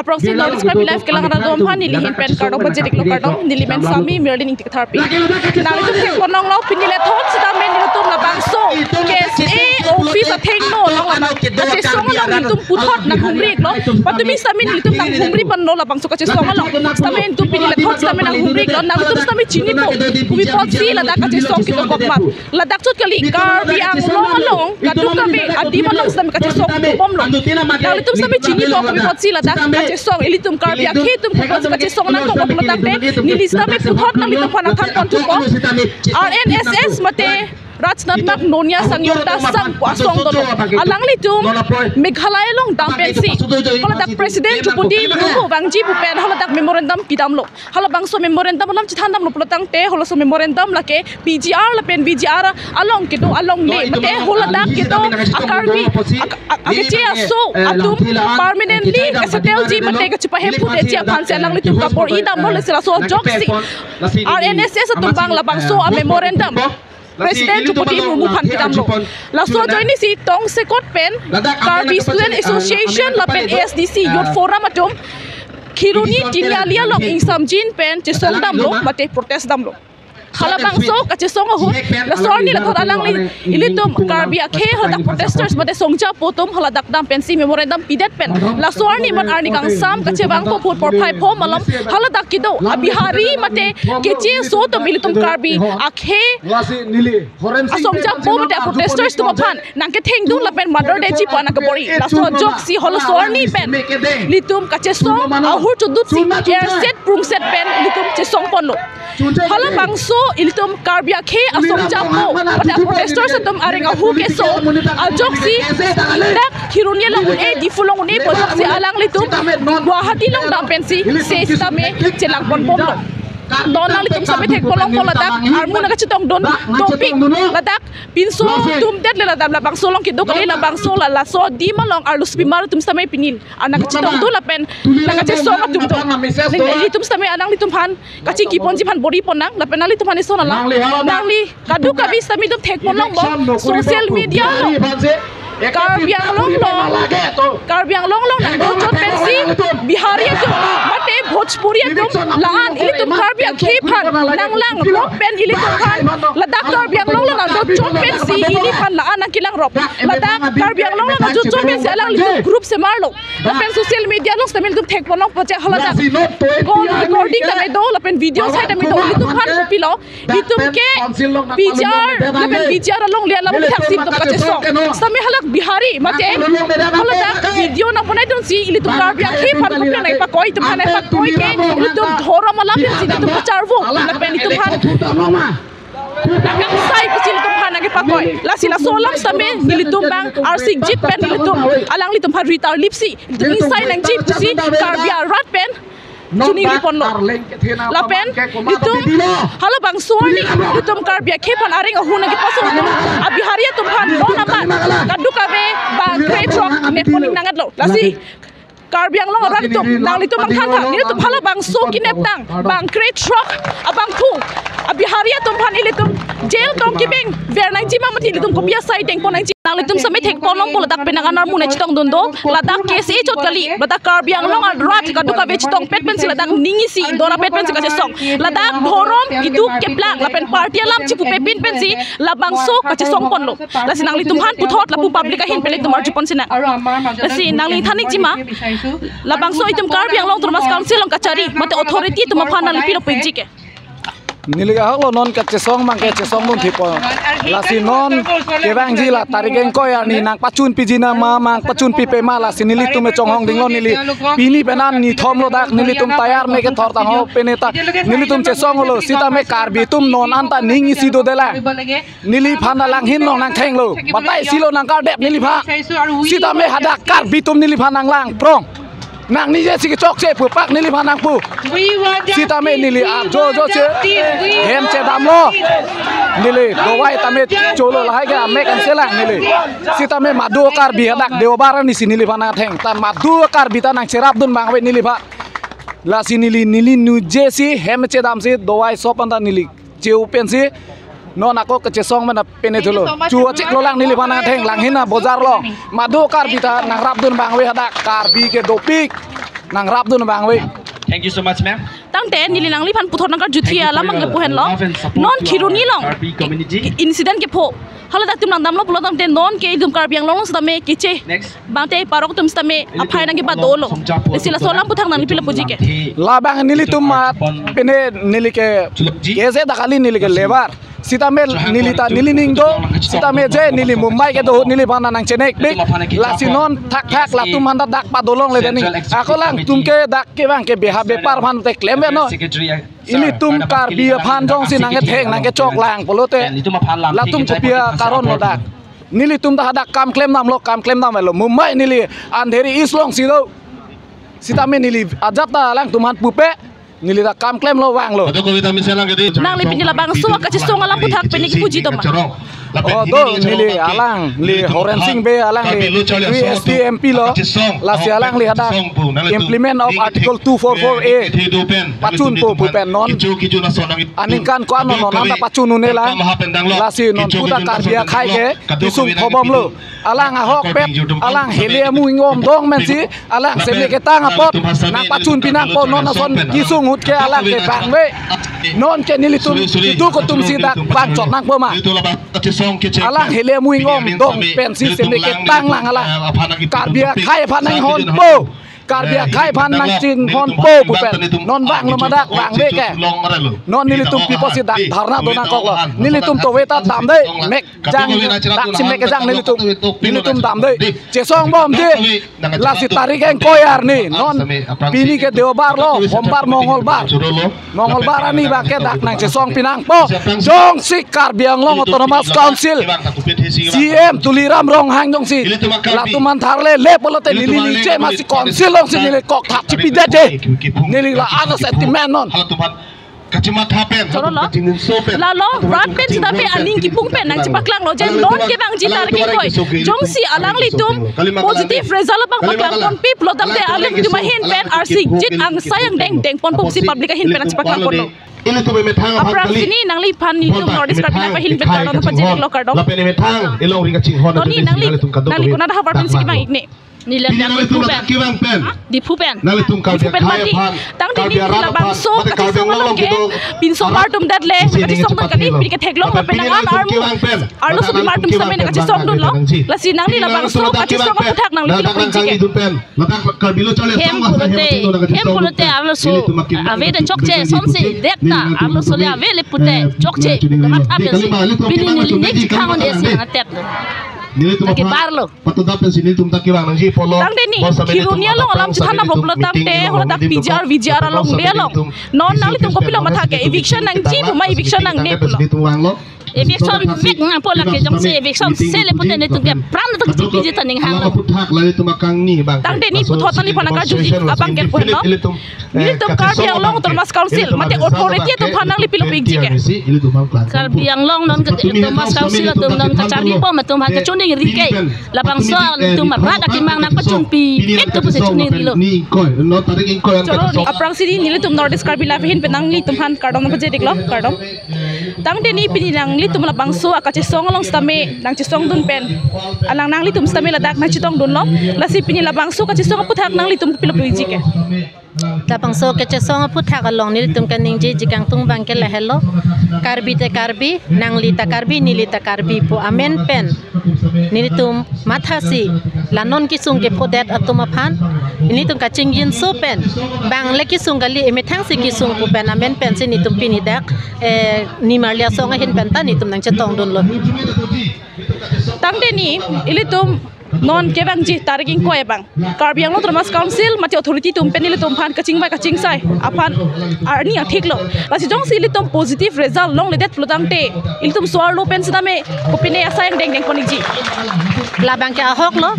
Approxi no describe life kelang ada dom han nili hin pen card of budget lo card nili men sami merlin tik therapy na litum tek konong lo pinile thot sita men litum la bangso case a office a thing no lo na kache song lo litum puthot na humri lo patumi sami litum na humri pan lo la bangso kache song lo sami litum pinile thot sami na humri lo na litum sami chini po kubi pot si la da kache song ki to kokma la dak chut kali kar bi ang long kadu ka be adi malong sami kache song bom lo na litum sami chini po kubi pot si la da kache song ilitum kar bi akhi tum ko kache song na ko ko tak de nili sami puthot na litum phana tham kon tu ko RNSS mate Rajnath Nonya Sangyokta sang kwasong dolo alang litum Meghalaya long dampensi hala dak president Jupudi Buku Bangji Bupen hala dak memorandum pidam lo hala bangso memorandum lam chithandam lo plotang te hala so memorandum lake PGR la pen BGR along kito along le mate hala dak kito akarbi akache aso atum permanently kasetel ji mate ka chipa hepu de ji phanse alang litum ka por idam lo le sila so joksi RNSS tumbang la bangso a memorandum President Jupudi Mumu Phan Pidam lo la so join ni si tong sekot pen Karbi Student Association la pen ASDC Youth Forum atum Khiruni Tinyalia lo insam jin pen chisong dam lo mate protest dam lo hala bangso kache song ho la sor ni la thot alang ni ilitum Karbi akhe hala protesters mate songja potom hala dak dam pen si memorandum pidet pen la sor ni man arni kang sam kache bang po phut por phai phom malam hala dak kido abihari mate keche so to ilitum Karbi akhe asongja po mate protesters to phan nang ke theng du la pen mother de chi pana ka bori la so jok si hala sor ni pen litum kache song ahur chudut si air set prung set pen litum che song pon lo hala bangso ilitum Karbi akhe asongja po mate protesters atum aring ahu ke so ajok si dak khirunia long e difulong ne pojok si alang litum Guwahati long dampen si se stame chelang pon pom lo donal litum sabe thek polong poladak armuna ka chitong don topik ladak pinso tum det le ladam la bangso long kido kali la bangso la so di malong arlus bimar tum samay pinil anak chitong tu la pen la ka cheso ka tum to litum samay anang litum phan kachi ki ponji phan bori ponang la penali tum hani sona la nangli kadu ka bi sami dum thek polong bo social media lo Karbiang long lo nang chot pensi Bihari tu mate Bhojpuri tu laan ilitum Karbiang khephan nang lang rop pen ilitum phan ladak Karbiang long lo nang chot pensi ili phan laan nang kilang rop ladak Karbiang long lo nang chot pensi alang litum group se marlo la pen social media long stamil dum thek polong poche haladak kon recording ta do la pen video sai ta mi do ilitum phan pilo litum ke bijar la pen bijar long le lam thak sim tum kache so sami halak Bihari mate haladak video na ponai dun si ilitum Karbi akhe phan ko nai pa koi tum nai pa koi ke ilitum dhora mala pin si tum charvo la pen ilitum phan nakang sai ko sil tum phan age pa koi la sila solam same ilitum bang arsik jit pen ilitum alang litum phan ritar lipsi ilitum insai nang jit si Karbi rat pen Juni ripon lo lapen litum hala bang suani litum Karbi akhe phan aring ahuna ke pasong litum abihari tum phan lo nama kadu kabe bang kretrok net poning nangat lo lasi Karbiang long ran tum nang litum bang than ni tum hala bang so kinep tang bang kretrok abang thu abihari tum phan ilitum jail tom kibeng ver nang jima mati litum kopia sai teng ponang nang litum samai thek polong pol dak penang anar mune chitong dondo ladak kesi chot kali bata Karbiang long rat kadu kabe chitong pet pen sila dak ningi si dora pet pen ka song ladak dhorom itu keplang lapen party lam chipu pepin pen si labang so ka song pon lo la sinang litum han puthot la pu public ka hin pelik tumar jupon sina la si nang li thanik jima labang so itum Karbiang long turmas council long kachari mate authority tum phana lipi lo pejik ke niliga halo non kache song mang kache song mun thipo lasi non ke bang ji la tarigeng ko ya ni nang pachun pijina ma mang pachun pi pe ma lasi nili tume chong hong ding lo nili pini penan ni thom lo dak nili tum tayar me ke thor ta ho peneta nili tum che song lo sita me karbi tum non anta ningi si do dela nili phana lang hin long nang theng lo batai silo nang kar dep nili pha sita me hadak karbi tum nili phanang lang prong nang ni je si chok che pu pak nili phanang pu sita me nili a jo che hem che dam lo nili do wai ta me cholo la hai ga me kan selang nili sita me madu kar bi dak deo baran ni si nili phanang theng tan madu kar bi ta nang cherap dun bang we nili pha la si nili nu je si hem che dam si do wai so pan ta nili cheu pen si non ako kache song mana pene tholo chuo chik lo lang nili phana theng lang hina bozar lo madu kar bi ta nang rap dun bang we hada kar bi ke dopik nang rap tu na bang we Thank you so much, ma'am. Tang te nili nang li phan puthon nang ka juthia la mang le puhen lo non khiruni long incident ke pho hala dak tum nang dam lo pulo tam te non ke dum kar biang long sa me ke che Next. bang te parok tum sta me aphai nang ke ba do lo le sila solam puthang nang li pila puji ke la bang nili tum ma pene nili ke kese dakali nili ke lebar sita me nili ta nili ning do sita me je nili Mumbai ke do nili bana nang Chennai big la sinon thak thak la tum handa dak pa dolong le deni akolang tum ke dak ke bang ke beha bepar bhan te claim no ini tum kar bia phan jong si nang ke theng nang ke chok lang polote la tum ko bia karon no dak nili tum da dak kam claim nam lo lo Mumbai nili andheri islong si do sita me nili ajata lang tum han pupe nili da kam claim lo wang lo nang li pinila bang so ka chi songa lam puthak pe ni ki puji to ma oh do nili alang li horensing be alang li STMP lo la si alang li hada implement of article 244A pacun po pen non aning kan ko non anda pacun nune la si non puta karbia khai ke isung phobom lo alang ahok pet alang hele mu ngom dong men si alang seme ke tang apot nang pacun pinang po non ason isung hut ke alang ke bang we non ke nili tum itu ko tum si dak bang chot nang po ma alang hele mu ngom dong pen si seme ke tang lang alang karbia khai phanang hon po karbia khai phanang chin hon po pen non bang lo madak bang we ke non nili tum pipo si dak dharna dona kok lo nili tum to weta dam dei mek jang dak si mek jang nili tum dam dei che song bom ji la si tarik eng koyar ni non pini ke deobar lo hombar mongol bar ani ba ke dak nang che song pinang po jong si karbiang long autonomous council CM tuliram rong hang jong si la tuman tharle le polote nili ni che ma si council long si nili kok thap chi pida de nili la ana sentiment non la lo rat pen sida pe aning ki pung pen nang chipaklang lo jen non ke bang jitar ke koi jong si alang li tum positive result bang paklang kon pip lo tam te alang tu ma hin pen RC jit ang sayang deng pon pum si public hin pen chipaklang kon lo aprang sini nang li pan ni tum nordis kar pila hin pen kar do pa jit lo kar do to ni nang li kona da habar pen si bang ikne ni lem yang di pupen mati tang di la bang so ka song lo ke pin so mar tum dat le ka song ta kani pi ke thek long la penangan armu so bi mar tum sa men ka song dun lo la sinang ni la bang so ka song ka thak nang li pin hem pulote avlo so ave de chokche somse dekta avlo so le ave le pute chokche mat ave bini ni nek khawon esi na tep Taki barlo. Tang deni kirunia lo alam chithana boblo tang te hola tak vijar along de lo non nali tum kopila matha ke eviction nang ji buma eviction nang ne pulo eviction mek nga pola ke jong se eviction sele pute ne tum ke pran tak tipi je taning hang tang deni puthot ni phana ka juji abang ke pulo ni tum kar biang long Thomas council mate authority tum phanang li pilu pig ji ke kar biang long non ke Thomas council tum non ka chari po ma tum ha ka chuning ri ke labang so tum ma ra ki mang nak pachung pi ek ke puse chuning ri lo chalo aprang sini ni tum nordis kar bila hin penang li tum han kardong pa je diklo kardong tang deni pinang li tum labang so ka che song long stame nang che song dun pen alang nang li tum stame la dak na chitong dun lo la si pini labang so ka che song puthak nang li tum pilu ji ke tapang so ke che song puthak along ni tum kan ning ji jikang tung bang ke la hello karbi te karbi nang li ta karbi ni li ta karbi po amen pen ni tum mathasi la non ki sung ke podet atuma phan ni tum ka chingin so pen bang le ki sung gali eme thang si ki sung pu pen amen pen se ni tum pini dak ni marlia song hin pen ta ni tum nang che tong dun lo tang deni ili tum non ke bang ji targing ko ebang karbiang lo Thomas council mati authority tum penile tum phan kaching sai aphan arni athik lo lasi jong si tum positive result long le det flotang te il tum swar lo pen sidame kopine asayang deng konik ji labang ke ahok lo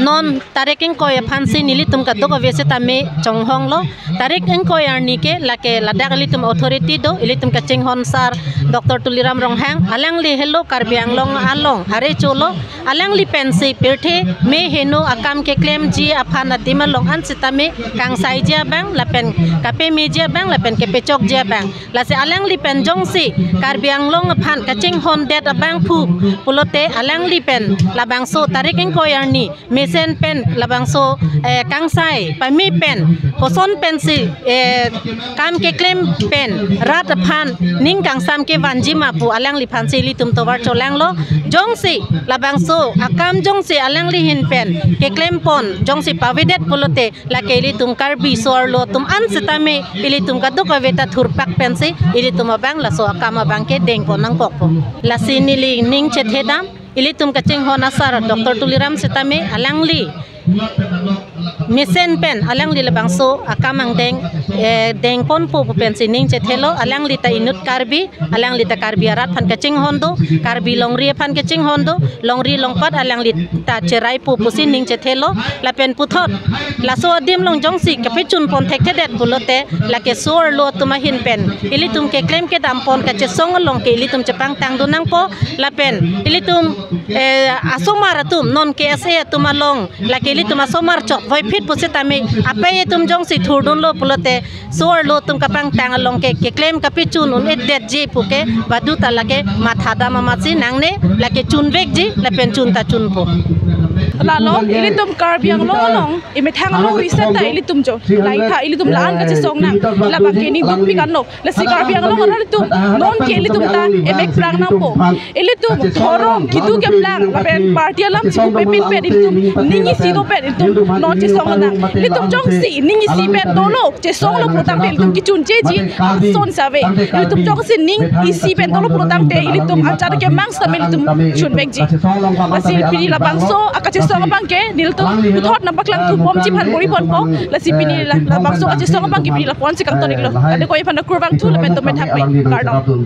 non tareking ko e phansi nili tum ka dog vese tame chonghong lo tareking ko arni ke lake ladak li tum authority do ili tum ka chinghon sar Dr. Tuliram Ronghang alang li hello karbiang long along are cholo alang li pensi the me heno akam ke claim ji aphana tima long an sitame kang sai jia bang la pen kape me jia bang la pen ke pechok jia bang la se alang li pen jong si karbiang long phan ka ching hon det abang phu pulote alang li pen la bang so tarik en koyarni mesen pen la bang so kang sai pa mi pen koson pen si kam ke claim pen rat phan ning kang sam ke vanji ma pu alang li phan si li tum to war cholang lo jong si la bang so akam jong si alang li hin pen ke claim pon jong si pavidet pulote la ke li tum karbi sor lo tum an sitame ili tum ka duk aveta thurpak pen si ili tum abang la so akam abang ke deng pon nang pok po la sinili ning che thedam ili tum ka ching hona sar dr tuliram sitame alang li mesen pen alang li labang so akamang deng pon pu pen sining che thelo alang li ta inut karbi alang li ta karbi arat phan kaching hondo karbi longri phan kaching hondo longri longpat alang li ta cherai pu sining che thelo la pen puthot la so dim long jong si ka pichun pon thek thedet pulote la ke sor lo tuma hin pen ili tum ke claim ke dam pon ka che song long ke ili tum che pang tang dunang po la pen ili tum asomar tum non ke sa tuma long la ke ili tum asomar chok voi fit pusitame ape tum jong si thurdun lo pulote sor lo tum kapang tang long ke claim kapichun un et det ji puke badu talake matha dama matsi nangne lake chun vek ji la pen chun ta chun po la lo ili tum karbiang long ime thang lo reset ta ili tum jo lai tha ili tum lan ka chi song nang la ba ke ni duk pi kan lo la si karbiang long ra tum non ke ili tum ta emek prang na po ili tum thorom kidu ke plang la pen party alam chi pe pin pe ili tum ningi si do pe ili tum non chi song nang ili tum jong si ningi si pe do lo chi song lo protang ili tum ki chun che ji son sa ve ili tum jong si ning i si pe do lo protang te ili tum acar ke mang sa ili tum chun vek ji la si pi la bang so akache song bang ke nil tu thot na baklang tu bom chi phan bori pon po la si pini la bang so akache song bang ke pi la pon si kang to ni lo ade ko i phan na kurwang tu la pen to me thak pe kardong